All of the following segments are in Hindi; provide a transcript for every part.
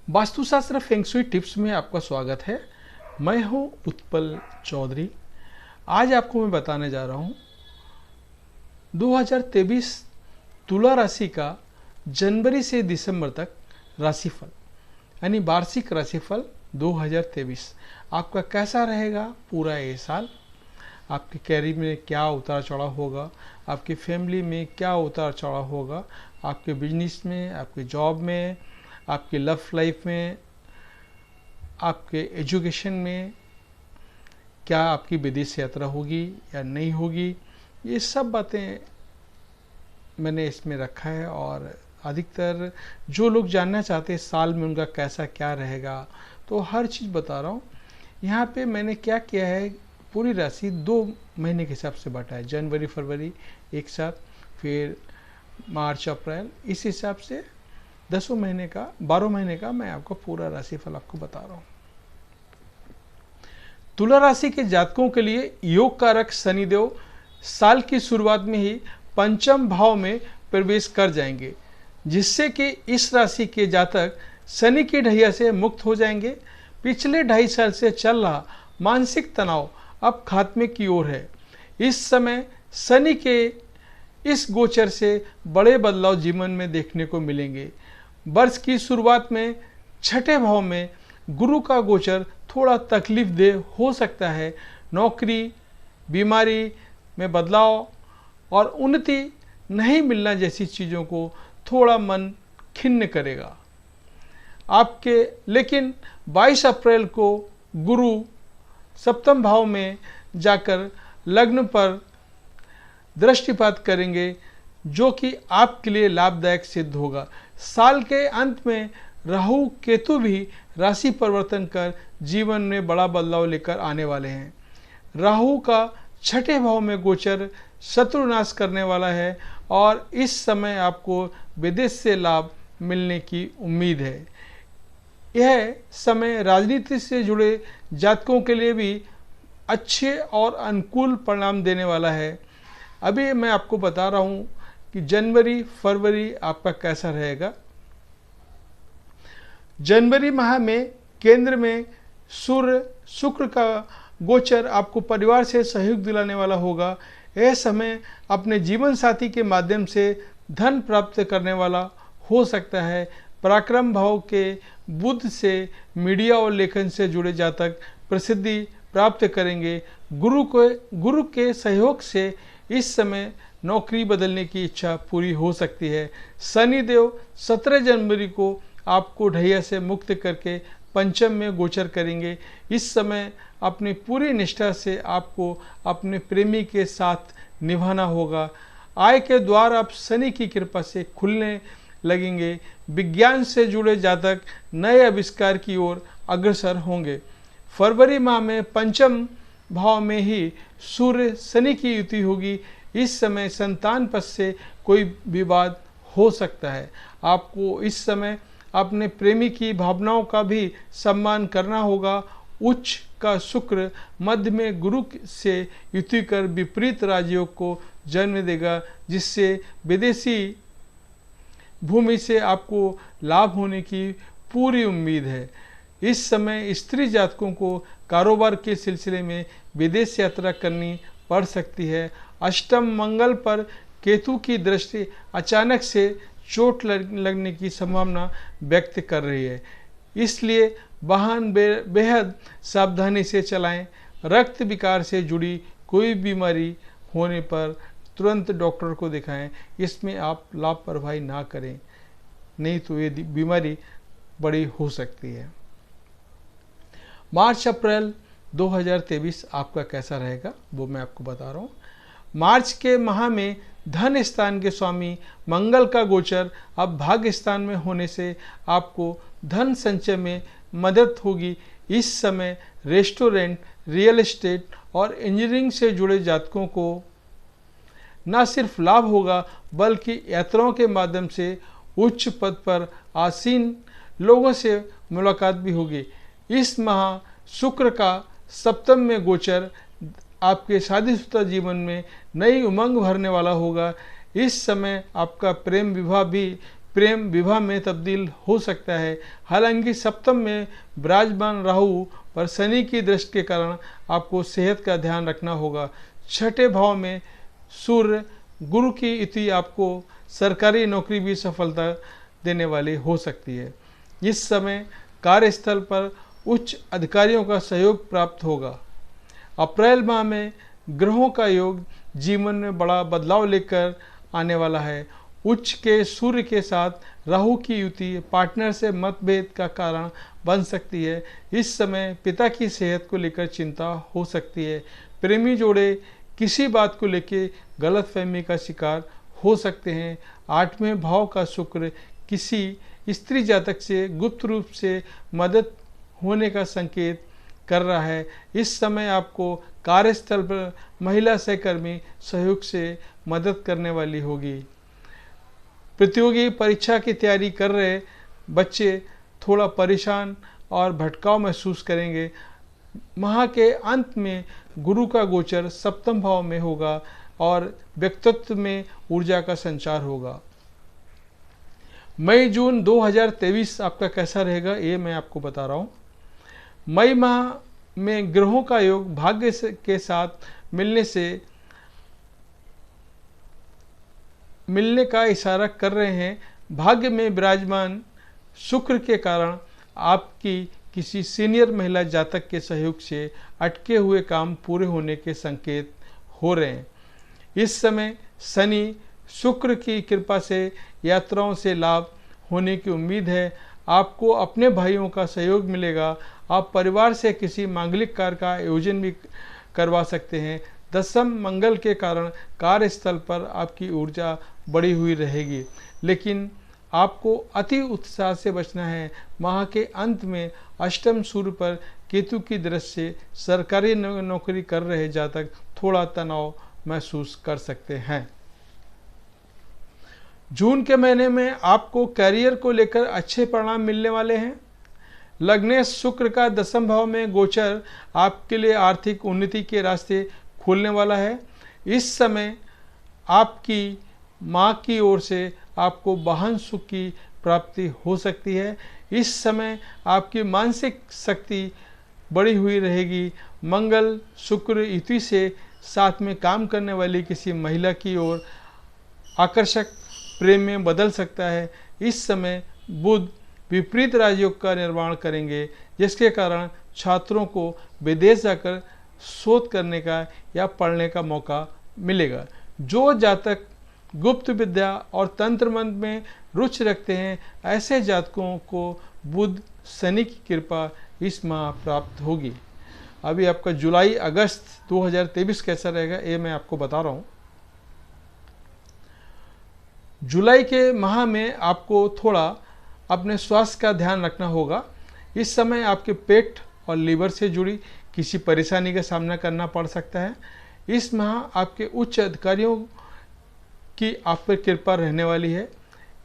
वास्तुशास्त्र फेंगशुई टिप्स में आपका स्वागत है। मैं हूं उत्पल चौधरी। आज आपको मैं बताने जा रहा हूं 2023 तुला राशि का जनवरी से दिसंबर तक राशिफल यानी वार्षिक राशिफल 2023 आपका कैसा रहेगा। पूरा ये साल आपके कैरियर में क्या उतार चढ़ाव होगा, आपकी फैमिली में क्या उतार चढ़ाव होगा, आपके बिजनेस में, आपके जॉब में, आपकी लव लाइफ में, आपके एजुकेशन में, क्या आपकी विदेश यात्रा होगी या नहीं होगी, ये सब बातें मैंने इसमें रखा है। और अधिकतर जो लोग जानना चाहते हैं साल में उनका कैसा क्या रहेगा, तो हर चीज़ बता रहा हूँ। यहाँ पे मैंने क्या किया है, पूरी राशि 2 महीने के हिसाब से बांटा है। जनवरी फरवरी एक साथ, फिर मार्च अप्रैल, इस हिसाब से 10 महीने का 12 महीने का मैं आपको पूरा राशिफल आपको बता रहा हूँ। तुला राशि के जातकों के लिए योग कारक शनिदेव साल की शुरुआत में ही पंचम भाव में प्रवेश कर जाएंगे, जिससे कि इस राशि के जातक शनि की ढैया से मुक्त हो जाएंगे। पिछले 2.5 साल से चल रहा मानसिक तनाव अब खात्मे की ओर है। इस समय शनि के इस गोचर से बड़े बदलाव जीवन में देखने को मिलेंगे। वर्ष की शुरुआत में 6ठे भाव में गुरु का गोचर थोड़ा तकलीफ दे हो सकता है। नौकरी, बीमारी में बदलाव और उन्नति नहीं मिलना जैसी चीज़ों को थोड़ा मन खिन्न करेगा आपके। लेकिन 22 अप्रैल को गुरु सप्तम भाव में जाकर लग्न पर दृष्टिपात करेंगे, जो कि आपके लिए लाभदायक सिद्ध होगा। साल के अंत में राहु केतु भी राशि परिवर्तन कर जीवन में बड़ा बदलाव लेकर आने वाले हैं। राहु का 6ठे भाव में गोचर शत्रुनाश करने वाला है और इस समय आपको विदेश से लाभ मिलने की उम्मीद है। यह समय राजनीति से जुड़े जातकों के लिए भी अच्छे और अनुकूल परिणाम देने वाला है। अभी मैं आपको बता रहा हूँ कि जनवरी फरवरी आपका कैसा रहेगा। जनवरी माह में केंद्र में सूर्य शुक्र का गोचर आपको परिवार से सहयोग दिलाने वाला होगा। यह समय अपने जीवन साथी के माध्यम से धन प्राप्त करने वाला हो सकता है। पराक्रम भाव के बुध से मीडिया और लेखन से जुड़े जातक प्रसिद्धि प्राप्त करेंगे। गुरु के सहयोग से इस समय नौकरी बदलने की इच्छा पूरी हो सकती है। शनिदेव 17 जनवरी को आपको ढैया से मुक्त करके पंचम में गोचर करेंगे। इस समय अपनी पूरी निष्ठा से आपको अपने प्रेमी के साथ निभाना होगा। आय के द्वार आप शनि की कृपा से खुलने लगेंगे। विज्ञान से जुड़े जातक नए आविष्कार की ओर अग्रसर होंगे। फरवरी माह में पंचम भाव में ही सूर्य शनि की युति होगी। इस समय संतान पद से कोई विवाद हो सकता है। आपको इस समय अपने प्रेमी की भावनाओं का भी सम्मान करना होगा। उच्च का शुक्र मध्य में गुरु से युति कर विपरीत राजयोग को जन्म देगा, जिससे विदेशी भूमि से आपको लाभ होने की पूरी उम्मीद है। इस समय स्त्री जातकों को कारोबार के सिलसिले में विदेश यात्रा करनी पड़ सकती है। अष्टम मंगल पर केतु की दृष्टि अचानक से चोट लगने की संभावना व्यक्त कर रही है, इसलिए वाहन बेहद सावधानी से चलाएं। रक्त विकार से जुड़ी कोई बीमारी होने पर तुरंत डॉक्टर को दिखाएं। इसमें आप लापरवाही ना करें, नहीं तो ये बीमारी बड़ी हो सकती है। मार्च अप्रैल 2023 आपका कैसा रहेगा वो मैं आपको बता रहा हूँ। मार्च के माह में धन स्थान के स्वामी मंगल का गोचर अब भाग्य स्थान में होने से आपको धन संचय में मदद होगी। इस समय रेस्टोरेंट, रियल एस्टेट और इंजीनियरिंग से जुड़े जातकों को न सिर्फ लाभ होगा बल्कि यात्राओं के माध्यम से उच्च पद पर आसीन लोगों से मुलाकात भी होगी। इस माह शुक्र का सप्तम में गोचर आपके शादीशुदा जीवन में नई उमंग भरने वाला होगा। इस समय आपका प्रेम विवाह भी प्रेम विवाह में तब्दील हो सकता है। हालांकि सप्तम में विराजमान राहु पर शनि की दृष्टि के कारण आपको सेहत का ध्यान रखना होगा। छठे भाव में सूर्य गुरु की युति आपको सरकारी नौकरी भी सफलता देने वाली हो सकती है। इस समय कार्यस्थल पर उच्च अधिकारियों का सहयोग प्राप्त होगा। अप्रैल माह में ग्रहों का योग जीवन में बड़ा बदलाव लेकर आने वाला है। उच्च के सूर्य के साथ राहु की युति पार्टनर से मतभेद का कारण बन सकती है। इस समय पिता की सेहत को लेकर चिंता हो सकती है। प्रेमी जोड़े किसी बात को लेकर गलतफहमी का शिकार हो सकते हैं। आठवें भाव का शुक्र किसी स्त्री जातक से गुप्त रूप से मदद होने का संकेत कर रहा है। इस समय आपको कार्यस्थल पर महिला सहकर्मी सहयोग से मदद करने वाली होगी। प्रतियोगी परीक्षा की तैयारी कर रहे बच्चे थोड़ा परेशान और भटकाव महसूस करेंगे। माह के अंत में गुरु का गोचर सप्तम भाव में होगा और व्यक्तित्व में ऊर्जा का संचार होगा। मई जून 2023 आपका कैसा रहेगा ये मैं आपको बता रहा हूँ। मई माह में ग्रहों का योग भाग्य के साथ मिलने का इशारा कर रहे हैं। भाग्य में विराजमान शुक्र के कारण आपकी किसी सीनियर महिला जातक के सहयोग से अटके हुए काम पूरे होने के संकेत हो रहे हैं। इस समय शनि शुक्र की कृपा से यात्राओं से लाभ होने की उम्मीद है। आपको अपने भाइयों का सहयोग मिलेगा। आप परिवार से किसी मांगलिक कार्य का आयोजन भी करवा सकते हैं। दशम मंगल के कारण कार्यस्थल पर आपकी ऊर्जा बढ़ी हुई रहेगी, लेकिन आपको अति उत्साह से बचना है। माह के अंत में अष्टम सूर्य पर केतु की दृष्टि से सरकारी नौकरी कर रहे जातक थोड़ा तनाव महसूस कर सकते हैं। जून के महीने में आपको कैरियर को लेकर अच्छे परिणाम मिलने वाले हैं। लग्नेश शुक्र का दशम भाव में गोचर आपके लिए आर्थिक उन्नति के रास्ते खोलने वाला है। इस समय आपकी माँ की ओर से आपको वाहन सुख की प्राप्ति हो सकती है। इस समय आपकी मानसिक शक्ति बढ़ी हुई रहेगी। मंगल शुक्र युति से साथ में काम करने वाली किसी महिला की ओर आकर्षक प्रेम में बदल सकता है। इस समय बुध विपरीत राजयोग का निर्माण करेंगे, जिसके कारण छात्रों को विदेश जाकर शोध करने का या पढ़ने का मौका मिलेगा। जो जातक गुप्त विद्या और तंत्र मंत्र में रुचि रखते हैं, ऐसे जातकों को बुध शनि की कृपा इस माह प्राप्त होगी। अभी आपका जुलाई अगस्त 2023 कैसा रहेगा ये मैं आपको बता रहा हूँ। जुलाई के माह में आपको थोड़ा अपने स्वास्थ्य का ध्यान रखना होगा। इस समय आपके पेट और लीवर से जुड़ी किसी परेशानी का सामना करना पड़ सकता है। इस माह आपके उच्च अधिकारियों की आप पर कृपा रहने वाली है।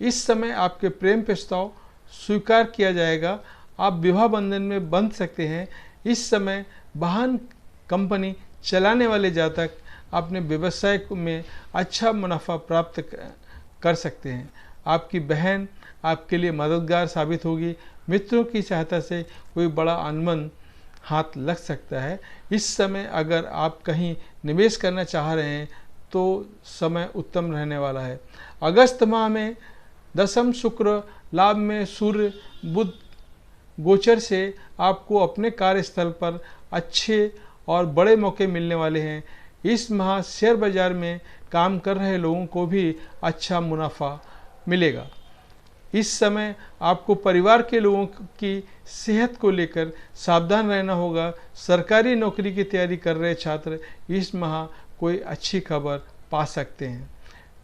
इस समय आपके प्रेम प्रस्ताव स्वीकार किया जाएगा। आप विवाह बंधन में बंध सकते हैं। इस समय वाहन कंपनी चलाने वाले जातक अपने व्यवसाय में अच्छा मुनाफा प्राप्त कर सकते हैं। आपकी बहन आपके लिए मददगार साबित होगी। मित्रों की सहायता से कोई बड़ा अनबन हाथ लग सकता है। इस समय अगर आप कहीं निवेश करना चाह रहे हैं तो समय उत्तम रहने वाला है। अगस्त माह में दशम शुक्र लाभ में सूर्य बुध गोचर से आपको अपने कार्यस्थल पर अच्छे और बड़े मौके मिलने वाले हैं। इस माह शेयर बाजार में काम कर रहे लोगों को भी अच्छा मुनाफा मिलेगा। इस समय आपको परिवार के लोगों की सेहत को लेकर सावधान रहना होगा। सरकारी नौकरी की तैयारी कर रहे छात्र इस माह कोई अच्छी खबर पा सकते हैं।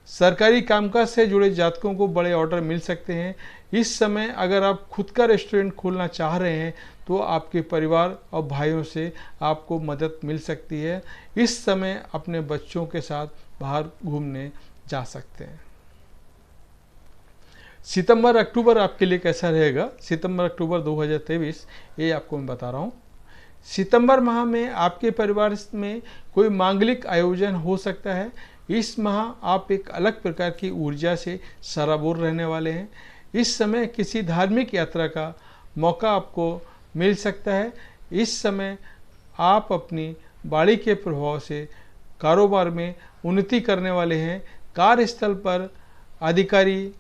सरकारी कामकाज से जुड़े जातकों को बड़े ऑर्डर मिल सकते हैं। इस समय अगर आप खुद का रेस्टोरेंट खोलना चाह रहे हैं तो आपके परिवार और भाइयों से आपको मदद मिल सकती है। इस समय अपने बच्चों के साथ बाहर घूमने जा सकते हैं। सितंबर अक्टूबर आपके लिए कैसा रहेगा? सितंबर अक्टूबर 2023 ये आपको मैं बता रहा हूँ। सितंबर माह में आपके परिवार में कोई मांगलिक आयोजन हो सकता है। इस माह आप एक अलग प्रकार की ऊर्जा से सराबोर रहने वाले हैं। इस समय किसी धार्मिक यात्रा का मौका आपको मिल सकता है। इस समय आप अपनी बाड़ी के प्रभाव से कारोबार में उन्नति करने वाले हैं। कार्यस्थल पर अधिकारी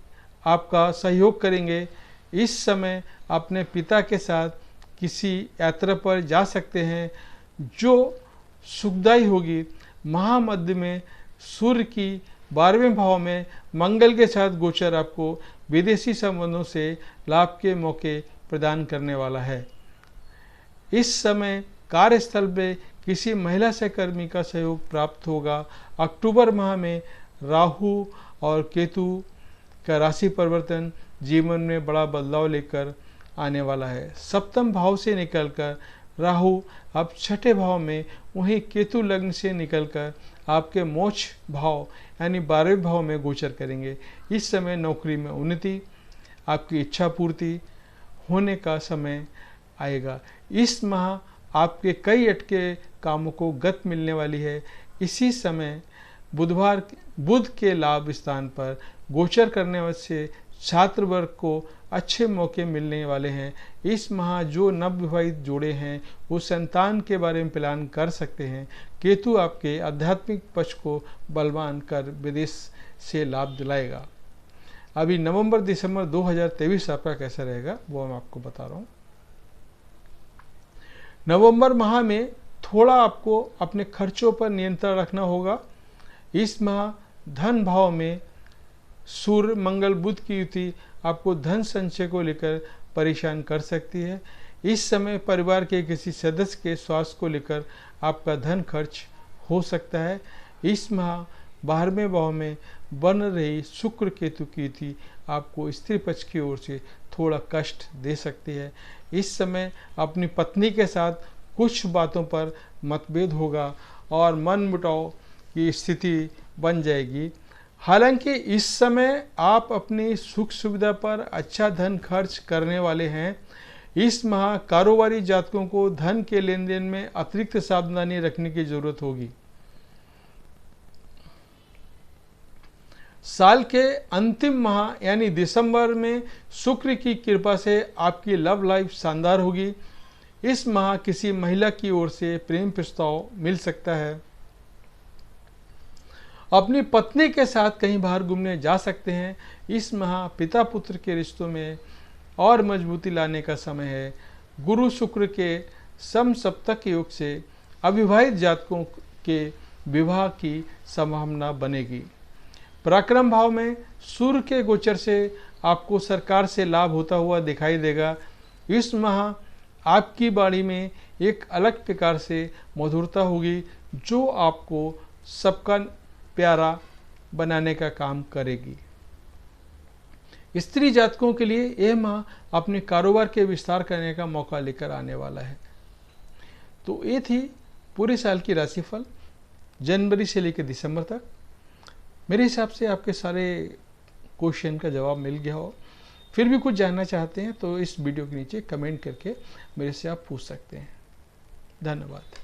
आपका सहयोग करेंगे। इस समय अपने पिता के साथ किसी यात्रा पर जा सकते हैं जो सुखदायी होगी। महामध्य में सूर्य की 12वें भाव में मंगल के साथ गोचर आपको विदेशी संबंधों से लाभ के मौके प्रदान करने वाला है। इस समय कार्यस्थल में किसी महिला सहकर्मी का सहयोग प्राप्त होगा। अक्टूबर माह में राहु और केतु का राशि परिवर्तन जीवन में बड़ा बदलाव लेकर आने वाला है। सप्तम भाव से निकलकर राहु अब छठे भाव में, वहीं केतु लग्न से निकलकर आपके मोक्ष भाव यानी 12वें भाव में गोचर करेंगे। इस समय नौकरी में उन्नति, आपकी इच्छा पूर्ति होने का समय आएगा। इस माह आपके कई अटके कामों को गति मिलने वाली है। इसी समय बुध के लाभ स्थान पर गोचर करने से छात्र वर्ग को अच्छे मौके मिलने वाले हैं। इस माह जो नवविवाहित जोड़े हैं वो संतान के बारे में प्लान कर सकते हैं। केतु आपके आध्यात्मिक पक्ष को बलवान कर विदेश से लाभ दिलाएगा। अभी नवंबर दिसंबर 2023 आपका कैसा रहेगा वो मैं आपको बता रहा हूँ। नवंबर माह में थोड़ा आपको अपने खर्चों पर नियंत्रण रखना होगा। इस माह धन भाव में सूर्य मंगल बुध की युति आपको धन संचय को लेकर परेशान कर सकती है। इस समय परिवार के किसी सदस्य के स्वास्थ्य को लेकर आपका धन खर्च हो सकता है। इस माह 12वें भाव में बन रही शुक्र केतु की युति आपको स्त्री पक्ष की ओर से थोड़ा कष्ट दे सकती है। इस समय अपनी पत्नी के साथ कुछ बातों पर मतभेद होगा और मनमुटाव की स्थिति बन जाएगी। हालांकि इस समय आप अपनी सुख सुविधा पर अच्छा धन खर्च करने वाले हैं। इस माह कारोबारी जातकों को धन के लेन देन में अतिरिक्त सावधानी रखने की जरूरत होगी। साल के अंतिम माह यानी दिसंबर में शुक्र की कृपा से आपकी लव लाइफ शानदार होगी। इस माह किसी महिला की ओर से प्रेम प्रस्ताव मिल सकता है। अपनी पत्नी के साथ कहीं बाहर घूमने जा सकते हैं। इस माह पिता पुत्र के रिश्तों में और मजबूती लाने का समय है। गुरु शुक्र के समसप्तक योग से अविवाहित जातकों के विवाह की संभावना बनेगी। पराक्रम भाव में सूर्य के गोचर से आपको सरकार से लाभ होता हुआ दिखाई देगा। इस माह आपकी बाड़ी में एक अलग प्रकार से मधुरता होगी जो आपको सबका प्यारा बनाने का काम करेगी। स्त्री जातकों के लिए यह माह अपने कारोबार के विस्तार करने का मौका लेकर आने वाला है। तो ये थी पूरे साल की राशिफल जनवरी से लेकर दिसंबर तक। मेरे हिसाब से आपके सारे क्वेश्चन का जवाब मिल गया हो। फिर भी कुछ जानना चाहते हैं तो इस वीडियो के नीचे कमेंट करके मेरे से आप पूछ सकते हैं। धन्यवाद।